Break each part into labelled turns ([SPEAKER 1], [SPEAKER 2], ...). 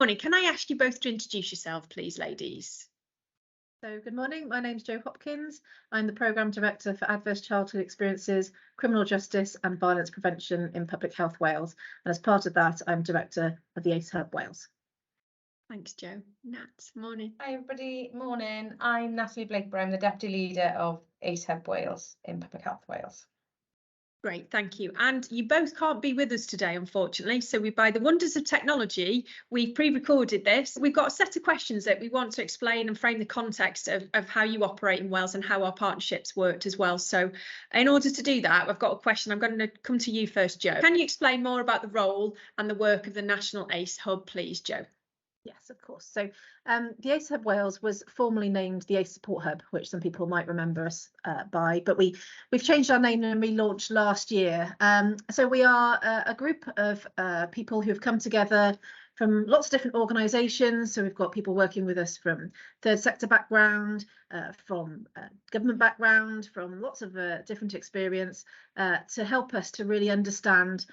[SPEAKER 1] Morning. Can I ask you both to introduce yourself, please, ladies?
[SPEAKER 2] So good morning, my name's Jo Hopkins. I'm the Programme Director for Adverse Childhood Experiences, Criminal Justice and Violence Prevention in Public Health Wales. And as part of that, I'm Director of the ACE Hub Wales.
[SPEAKER 1] Thanks, Jo. Nat, morning.
[SPEAKER 3] Hi everybody, morning. I'm Natalie Blakeborough. I'm the Deputy Leader of ACE Hub Wales in Public Health Wales.
[SPEAKER 1] Great, thank you. And you both can't be with us today, unfortunately. So by the wonders of technology, we've pre-recorded this. We've got a set of questions that we want to explain and frame the context of how you operate in Wales and how our partnerships worked as well. So in order to do that, I've got a question. I'm going to come to you first, Jo. Can you explain more about the role and the work of the National ACE Hub, please, Jo?
[SPEAKER 2] Yes, of course. So the ACE Hub Wales was formerly named the ACE Support Hub, which some people might remember us by, but we've changed our name and relaunched last year. So we are a group of people who have come together from lots of different organisations. So we've got people working with us from third sector background, from government background, from lots of different experience to help us to really understand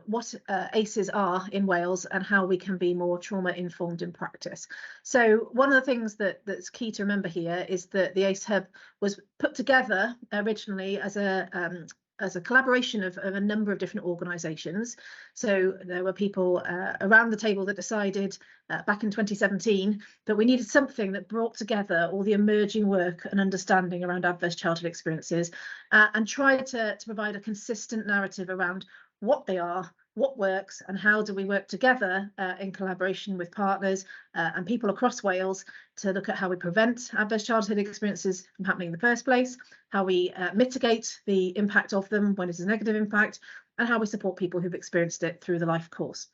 [SPEAKER 2] what ACEs are in Wales and how we can be more trauma informed in practice. So one of the things that's key to remember here is that the ACE Hub was put together originally as a collaboration of a number of different organisations. So there were people around the table that decided back in 2017 that we needed something that brought together all the emerging work and understanding around adverse childhood experiences and tried to provide a consistent narrative around what they are, what works, and how do we work together in collaboration with partners and people across Wales to look at how we prevent adverse childhood experiences from happening in the first place, how we mitigate the impact of them when it's a negative impact, and how we support people who've experienced it through the life course.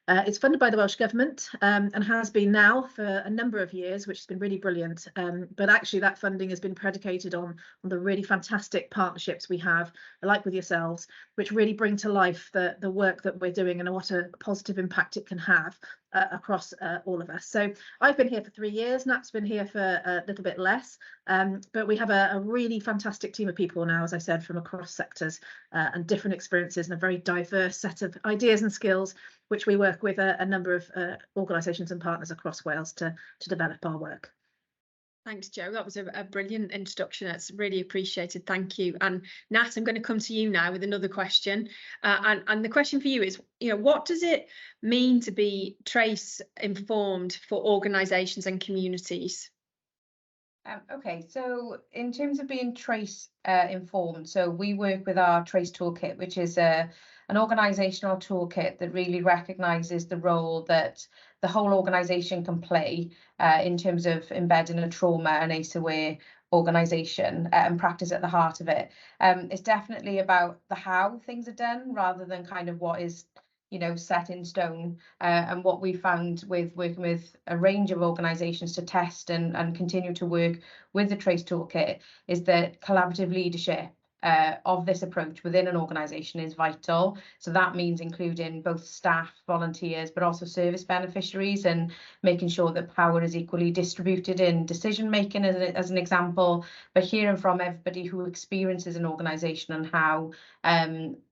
[SPEAKER 2] It's funded by the Welsh Government and has been now for a number of years, which has been really brilliant. But actually that funding has been predicated on the really fantastic partnerships we have, like with yourselves, which really bring to life the work that we're doing and what a positive impact it can have across all of us. So I've been here for 3 years, Nat's been here for a little bit less, but we have a really fantastic team of people now, as I said, from across sectors and different experiences and a very diverse set of ideas and skills, which we work with a number of organisations and partners across Wales to develop our work.
[SPEAKER 1] Thanks, Jo. That was a brilliant introduction. That's really appreciated. Thank you. And Nat, I'm going to come to you now with another question. And the question for you is, what does it mean to be TrACE informed for organisations and communities?
[SPEAKER 3] Okay, so in terms of being TrACE informed, so we work with our TrACE toolkit, which is an organisational toolkit that really recognises the role that the whole organisation can play in terms of embedding a trauma and ACE-aware organisation and practice at the heart of it. It's definitely about the how things are done rather than kind of what is set in stone, and what we found with working with a range of organisations to test and continue to work with the TrACE toolkit is that collaborative leadership of this approach within an organisation is vital. So that means including both staff, volunteers, but also service beneficiaries, and making sure that power is equally distributed in decision making as an example, but hearing from everybody who experiences an organisation and how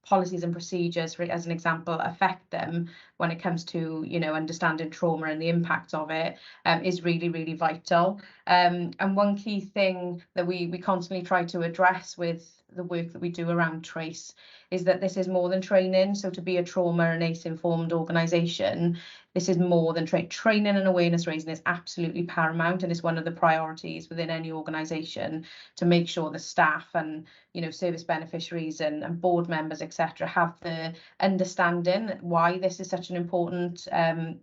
[SPEAKER 3] policies and procedures, as an example, affect them when it comes to understanding trauma and the impact of it is really, really vital. And one key thing that we constantly try to address with the work that we do around TrACE is that this is more than training. So to be a trauma and ACE informed organisation, this is more than training and awareness raising is absolutely paramount, and it's one of the priorities within any organisation to make sure the staff and service beneficiaries and board members, etc., have the understanding why this is such an important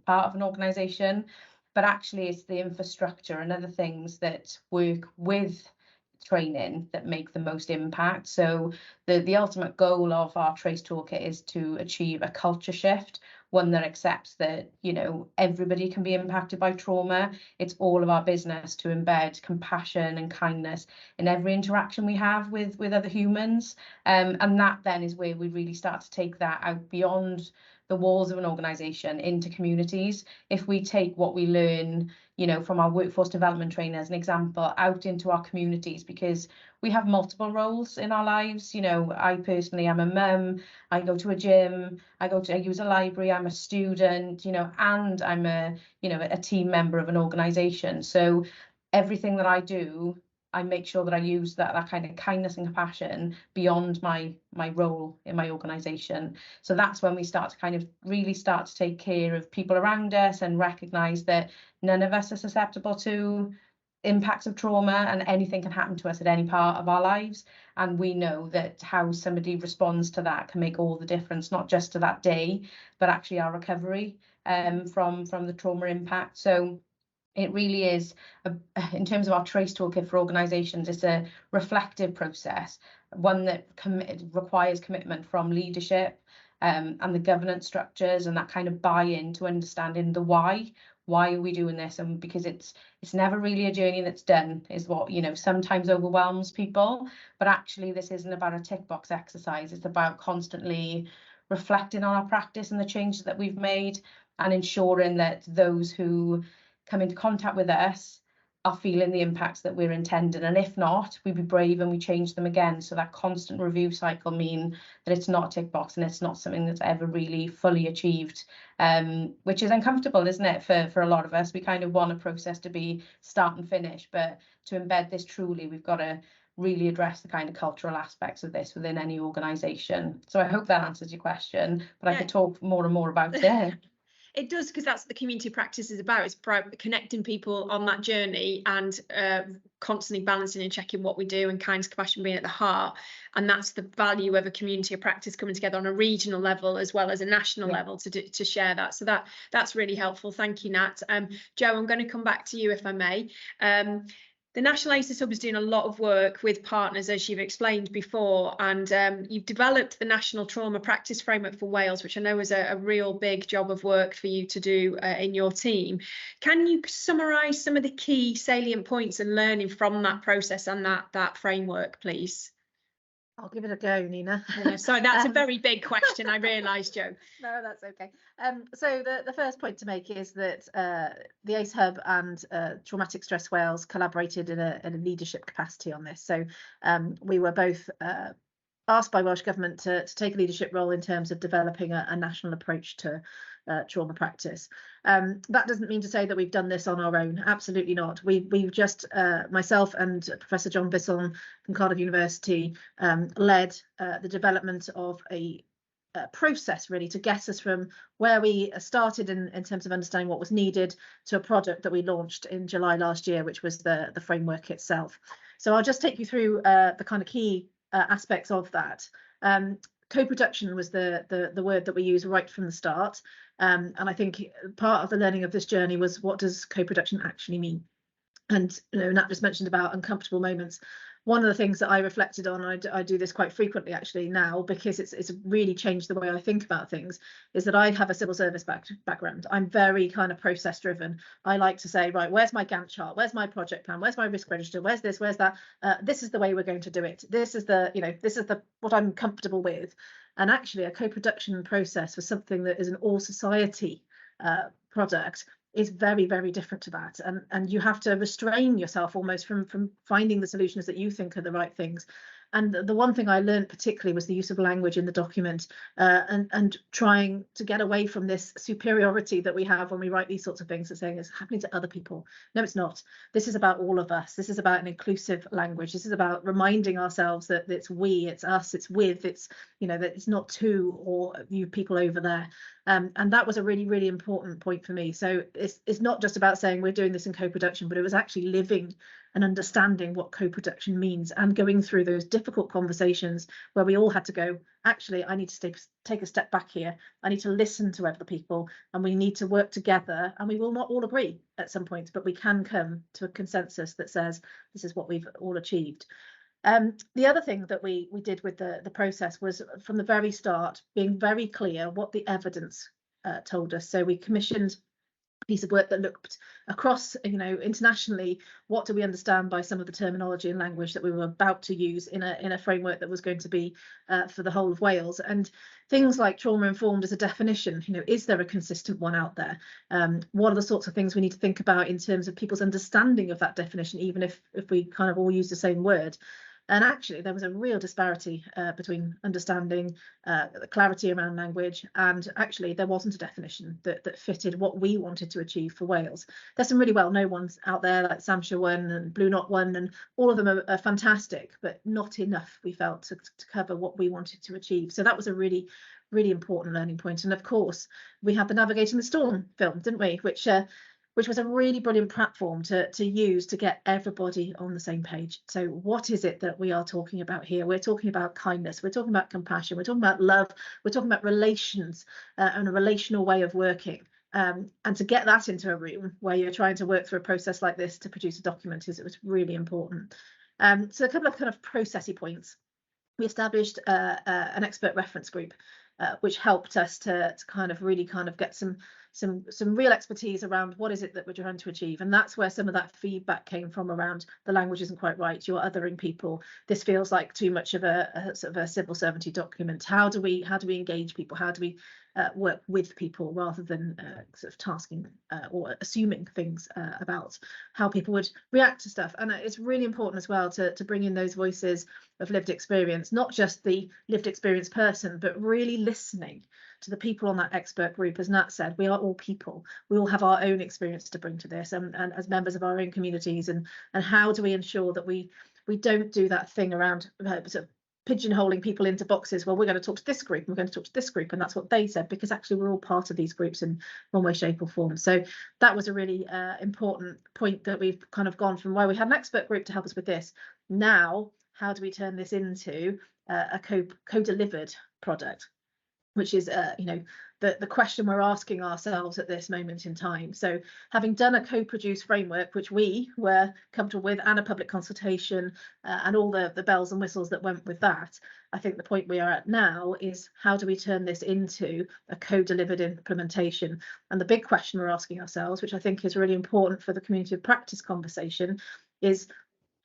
[SPEAKER 3] part of an organisation. But actually it's the infrastructure and other things that work with training that make the most impact. So the ultimate goal of our TrACE toolkit is to achieve a culture shift, one that accepts that everybody can be impacted by trauma. It's all of our business to embed compassion and kindness in every interaction we have with other humans, and that then is where we really start to take that out beyond the walls of an organisation into communities. If we take what we learn from our workforce development training as an example out into our communities, because we have multiple roles in our lives. You know, I personally am a mum, I go to a gym, I use a library, I'm a student, you know, and I'm a, you know, a team member of an organisation. So everything that I do, I make sure that I use that kind of kindness and compassion beyond my role in my organisation. So that's when we start to kind of really start to take care of people around us and recognise that none of us are susceptible to impacts of trauma, and anything can happen to us at any part of our lives. And we know that how somebody responds to that can make all the difference, not just to that day, but actually our recovery from the trauma impact. So it really is, in terms of our TrACE toolkit for organisations, it's a reflective process, one that requires commitment from leadership and the governance structures and that kind of buy-in to understanding the why. Why are we doing this? And because it's never really a journey that's done, is what, you know, sometimes overwhelms people. But actually, this isn't about a tick box exercise. It's about constantly reflecting on our practice and the changes that we've made, and ensuring that those who come into contact with us are feeling the impacts that we're intending, and if not, we be brave and we change them again. So that constant review cycle mean that it's not a tick box and it's not something that's ever really fully achieved, which is uncomfortable, isn't it, for a lot of us. We kind of want a process to be start and finish, but to embed this truly, we've got to really address the kind of cultural aspects of this within any organisation. So I hope that answers your question, but I could talk more and more about it.
[SPEAKER 1] It does, because that's what the community practice is about. It's connecting people on that journey and constantly balancing and checking what we do, and kindness, compassion being at the heart. And that's the value of a community of practice coming together on a regional level as well as a national level to share that. So that's really helpful. Thank you, Nat. Jo, I'm going to come back to you if I may. The National ACES Hub is doing a lot of work with partners, as you've explained before, and you've developed the National Trauma Practice Framework for Wales, which I know is a real big job of work for you to do in your team. Can you summarise some of the key salient points and learning from that process and that framework, please?
[SPEAKER 2] I'll give it a go, Nina.
[SPEAKER 1] Sorry, that's a very big question, I realise, Jo.
[SPEAKER 2] No, that's okay. So the first point to make is that the ACE Hub and Traumatic Stress Wales collaborated in a leadership capacity on this. So we were both asked by Welsh Government to take a leadership role in terms of developing a national approach to trauma practice. That doesn't mean to say that we've done this on our own. Absolutely not. We've just, myself and Professor John Bisson from Cardiff University led the development of a process really to get us from where we started in terms of understanding what was needed to a product that we launched in July last year, which was the framework itself. So I'll just take you through the kind of key aspects of that. Co-production was the word that we used right from the start, and I think part of the learning of this journey was, what does co-production actually mean? And Nat just mentioned about uncomfortable moments. One of the things that I reflected on, I do this quite frequently actually now, because it's really changed the way I think about things, is that I have a civil service background. I'm very kind of process driven. I like to say, right, where's my Gantt chart? Where's my project plan? Where's my risk register? Where's this? Where's that? This is the way we're going to do it. This is what I'm comfortable with. And actually a co-production process for something that is an all society product is very, very different to that, and you have to restrain yourself almost from finding the solutions that you think are the right things. And the one thing I learned particularly was the use of language in the document, and trying to get away from this superiority that we have when we write these sorts of things, and saying it's happening to other people. No, it's not. This is about all of us. This is about an inclusive language. This is about reminding ourselves that it's we, it's us, it's with, it's, that it's not to or you people over there. And that was a really, really important point for me. So it's not just about saying we're doing this in co-production, but it was actually living and understanding what co-production means, and going through those difficult conversations where we all had to go, actually, I need to take a step back here. I need to listen to other people, and we need to work together, and we will not all agree at some points, but we can come to a consensus that says this is what we've all achieved. The other thing that we did with the process was, from the very start, being very clear what the evidence told us. So we commissioned a piece of work that looked across, internationally, what do we understand by some of the terminology and language that we were about to use in a framework that was going to be for the whole of Wales. And things like trauma informed as a definition, is there a consistent one out there? What are the sorts of things we need to think about in terms of people's understanding of that definition, even if we kind of all use the same word? And actually, there was a real disparity between understanding, the clarity around language, and actually there wasn't a definition that fitted what we wanted to achieve for Wales. There's some really well-known ones out there, like Samshire one and Blue Knot one, and all of them are fantastic, but not enough, we felt, to cover what we wanted to achieve. So that was a really important learning point. And of course, we had the Navigating the Storm film, didn't we? Which was a really brilliant platform to use to get everybody on the same page. So what is it that we are talking about here? We're talking about kindness, we're talking about compassion, we're talking about love, we're talking about relations, and a relational way of working. And to get that into a room where you're trying to work through a process like this to produce a document it was really important. So a couple of kind of processy points. We established an expert reference group, which helped us to kind of really kind of get some real expertise around what is it that we're trying to achieve. And that's where some of that feedback came from, around the language isn't quite right, you're othering people, this feels like too much of a sort of a civil servanty document. How do we engage people? How do we work with people rather than sort of tasking or assuming things about how people would react to stuff? And it's really important as well to bring in those voices of lived experience, not just the lived experience person, but really listening to the people on that expert group. As Nat said, we are all people, we all have our own experience to bring to this, and as members of our own communities, and how do we ensure that we don't do that thing around sort of pigeonholing people into boxes. Well, we're going to talk to this group, and we're going to talk to this group, and that's what they said, because actually we're all part of these groups in one way, shape or form. So that was a really important point, that we've kind of gone from where we had an expert group to help us with this. Now, how do we turn this into a co-delivered product, which is you know, the question we're asking ourselves at this moment in time. So having done a co-produced framework, which we were comfortable with, and a public consultation, and all the bells and whistles that went with that, I think the point we are at now is, how do we turn this into a co-delivered implementation? And the big question we're asking ourselves, which I think is really important for the community of practice conversation, is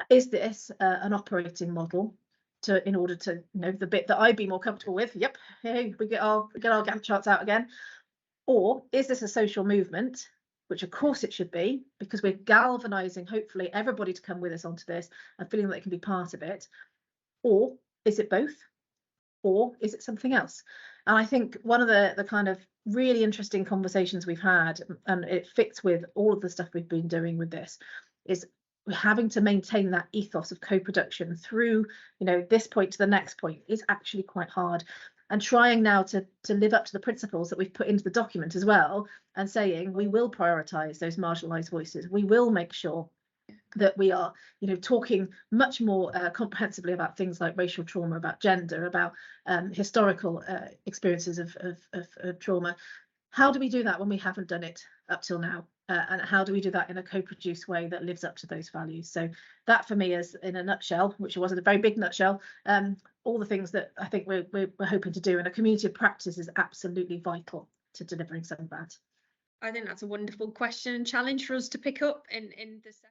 [SPEAKER 2] this an operating model in order to, you know, the bit that I'd be more comfortable with? Yep, hey, we get our Gantt charts out again. Or is this a social movement, which of course it should be, because we're galvanizing hopefully everybody to come with us onto this and feeling that they can be part of it? Or is it both? Or is it something else? And I think one of the kind of really interesting conversations we've had, and it fits with all of the stuff we've been doing with this, is having to maintain that ethos of co-production through, you know, this point to the next point is actually quite hard. And trying now to live up to the principles that we've put into the document as well, and saying we will prioritise those marginalised voices, we will make sure that we are, you know, talking much more comprehensively about things like racial trauma, about gender, about historical experiences of trauma. How do we do that when we haven't done it up till now? And how do we do that in a co-produced way that lives up to those values? So that for me is, in a nutshell, which wasn't a very big nutshell, all the things that I think we're hoping to do. And a community of practice is absolutely vital to delivering some of that.
[SPEAKER 1] I think that's a wonderful question and challenge for us to pick up in the session.